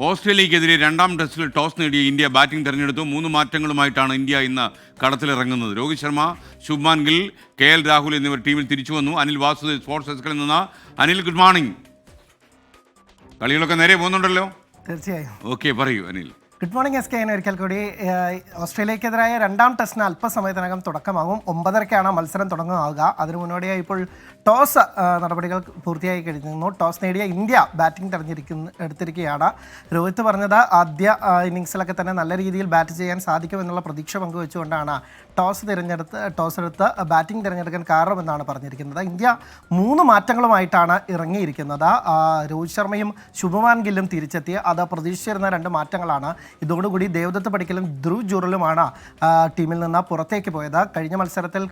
ഓസ്ട്രേലിയക്കെതിരെ രണ്ടാം ടെസ്റ്റിൽ ടോസ് നേടിയ ഇന്ത്യ ബാറ്റിംഗ് തെരഞ്ഞെടുത്തു. 3 മാറ്റങ്ങളുമായിട്ടാണ് ഇന്ത്യ ഇന്ന് കളത്തിലിറങ്ങുന്നത്. രോഹിത് ശർമ്മ, ശുഭ്മാൻ ഗിൽ, KL രാഹുൽ എന്നിവർ ടീമിൽ തിരിച്ചു വന്നു. അനിൽ വാസുദേവ് സ്പോർട്സ് ഡെസ്കിൽ നിന്ന്. Anil, good morning. കളികളൊക്കെ നേരെ പോകുന്നുണ്ടല്ലോ? തീർച്ചയായും. ഓക്കെ, പറയൂ അനിൽ. Good morning SK. ഒരിക്കൽ കൂടി ഓസ്ട്രേലിയക്കെതിരായ രണ്ടാം ടെസ്റ്റിന് അല്പസമയത്തിനകം തുടക്കമാകും. 9:30-ക്കാണ് മത്സരം തുടങ്ങുക. അതിനു മുന്നോടിയായി ഇപ്പോൾ ടോസ് നടപടികൾ പൂർത്തിയായി കഴിഞ്ഞിരുന്നു. ടോസ് നേടിയ ഇന്ത്യ ബാറ്റിംഗ് എടുത്തിരിക്കുകയാണ്. രോഹിത് പറഞ്ഞത് ആദ്യ ഇന്നിങ്സിലൊക്കെ തന്നെ നല്ല രീതിയിൽ ബാറ്റ് ചെയ്യാൻ സാധിക്കുമെന്നുള്ള പ്രതീക്ഷ പങ്കുവെച്ചുകൊണ്ടാണ് ടോസ് എടുത്ത് ബാറ്റിംഗ് തിരഞ്ഞെടുക്കാൻ കാരണമെന്നാണ് പറഞ്ഞിരിക്കുന്നത്. ഇന്ത്യ 3 മാറ്റങ്ങളുമായിട്ടാണ് ഇറങ്ങിയിരിക്കുന്നത്. രോഹിത് ശർമ്മയും ശുഭ്മാൻ ഗില്ലും തിരിച്ചെത്തി. അത് പ്രതീക്ഷിച്ചിരുന്ന 2 മാറ്റങ്ങളാണ്. ഇതോടുകൂടി ദേവദത്ത് പടിക്കലും ധ്രുവ് ജുറലുമാണ് ടീമിൽ നിന്ന് പുറത്തേക്ക് പോയത്. കഴിഞ്ഞ മത്സരത്തിൽ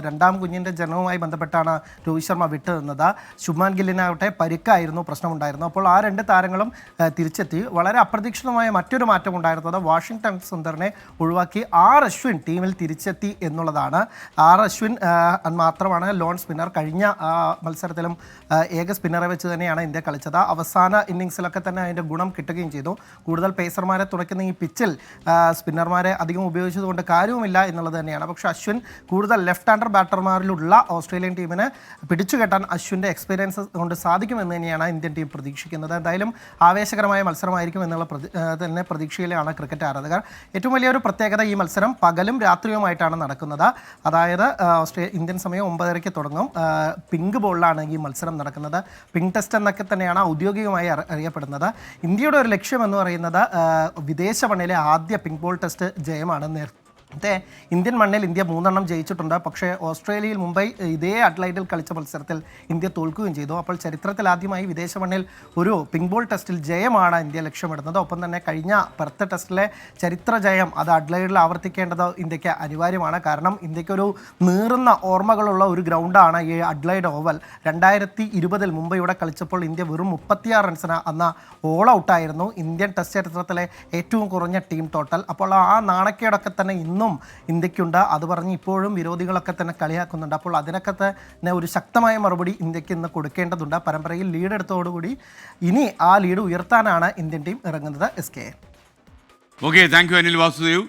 രണ്ടാം കുഞ്ഞിൻ്റെ ജനനവുമായി ബന്ധപ്പെട്ടാണ് രോഹിത് ശർമ്മ വിട്ടു നിന്നത്. ശുഭ്മാൻ ഗില്ലിനാവട്ടെ പരിക്കായിരുന്നു, പ്രശ്നമുണ്ടായിരുന്നു. അപ്പോൾ ആ 2 താരങ്ങളും തിരിച്ചെത്തി. വളരെ അപ്രതീക്ഷിതമായ മറ്റൊരു മാറ്റം ഉണ്ടായിരുന്നത് വാഷിംഗ്ടൺ സുന്ദറിനെ ഒഴിവാക്കി അശ്വിൻ ടീമിൽ തിരിച്ചെത്തി എന്നുള്ളതാണ്. അശ്വിൻ മാത്രമാണ് ലോൺ സ്പിന്നർ. കഴിഞ്ഞ മത്സരത്തിലും ഏക സ്പിന്നറെ വെച്ച് തന്നെയാണ് ഇന്ത്യ കളിച്ചത്. അവസാന ഇന്നിങ്സിലൊക്കെ തന്നെ അതിൻ്റെ ഗുണം കിട്ടുകയും ചെയ്തു. കൂടുതൽ പേസർമാരെ തുണയ്ക്കുന്ന ഈ പിച്ചിൽ സ്പിന്നർമാരെ അധികം ഉപയോഗിച്ചതുകൊണ്ട് കാര്യവുമില്ല എന്നുള്ളത് തന്നെയാണ്. പക്ഷേ അശ്വിൻ കൂടുതൽ ലെഫ്റ്റ് ഹാൻഡർ ബാറ്റർമാരിലുള്ള ഓസ്ട്രേലിയൻ ടീമിനെ പിടിച്ചുകെട്ടാൻ അശ്വിൻ്റെ എക്സ്പീരിയൻസ് കൊണ്ട് സാധിക്കുമെന്ന് തന്നെയാണ് ഇന്ത്യൻ ടീം പ്രതീക്ഷിക്കുന്നത്. എന്തായാലും ആവേശകരമായ മത്സരമായിരിക്കും എന്നുള്ള തന്നെ പ്രതീക്ഷയിലാണ് ക്രിക്കറ്റ് ആരാധകർ. ഏറ്റവും വലിയൊരു പ്രത്യേകത, ഈ മത്സരം പകലും രാത്രിയുമായിട്ടാണ് നടക്കുന്നത്. അതായത് ഇന്ത്യൻ സമയം 9:30-ക്ക് തുടങ്ങും. പിങ്ക് ബോളിലാണ് ഈ മത്സരം നടക്കുന്നത്. പിങ്ക് ടെസ്റ്റ് എന്നൊക്കെ തന്നെയാണ് ഔദ്യോഗികമായി അറിയപ്പെടുന്നത്. ഇന്ത്യയുടെ ഒരു ലക്ഷ്യം എന്ന് പറയുന്നത് വിദേശ മണ്ണിലെ ആദ്യ പിങ്ക് ബോൾ ടെസ്റ്റ് ജയമാണ്. നേരത്തെ ഇന്ത്യൻ മണ്ണിൽ ഇന്ത്യ 3 ജയിച്ചിട്ടുണ്ട്. പക്ഷേ ഓസ്ട്രേലിയയിൽ മുംബൈ ഇതേ അഡ്ലൈഡിൽ കളിച്ച മത്സരത്തിൽ ഇന്ത്യ തോൽക്കുകയും ചെയ്തു. അപ്പോൾ ചരിത്രത്തിൽ ആദ്യമായി വിദേശ മണ്ണിൽ ഒരു പിങ്ക് ബോൾ ടെസ്റ്റിൽ ജയമാണ് ഇന്ത്യ ലക്ഷ്യമിടുന്നത്. ഒപ്പം തന്നെ കഴിഞ്ഞ പെർത്ത് ടെസ്റ്റിലെ ചരിത്ര ജയം അത് അഡ്ലൈഡിൽ ആവർത്തിക്കേണ്ടത് ഇന്ത്യക്ക് അനിവാര്യമാണ്. കാരണം ഇന്ത്യക്കൊരു നീറുന്ന ഓർമ്മകളുള്ള ഒരു ഗ്രൗണ്ടാണ് ഈ അഡ്ലൈഡ് ഓവൽ. 2020 മുംബൈയുടെ കളിച്ചപ്പോൾ ഇന്ത്യ വെറും 36 റൺസിന് അന്ന് ഓൾ ഔട്ടായിരുന്നു. ഇന്ത്യൻ ടെസ്റ്റ് ചരിത്രത്തിലെ ഏറ്റവും കുറഞ്ഞ ടീം ടോട്ടൽ. അപ്പോൾ ആ നാണക്കേടൊക്കെ തന്നെ ഇന്നും ഇന്ത്യക്കുണ്ട്. അത് പറഞ്ഞ് ഇപ്പോഴും വിരോധികളൊക്കെ തന്നെ കളിയാക്കുന്നുണ്ട്. അപ്പോൾ അതിനൊക്കെ തന്നെ ഒരു ശക്തമായ മറുപടി ഇന്ത്യക്ക് ഇന്ന് കൊടുക്കേണ്ടതുണ്ട്. പരമ്പരയിൽ ലീഡ് എടുത്തതോടുകൂടി ഇനി ആ ലീഡ് ഉയർത്താനാണ് ഇന്ത്യൻ ടീം ഇറങ്ങുന്നത്. SK. Okay, thank you Anil Vasudev.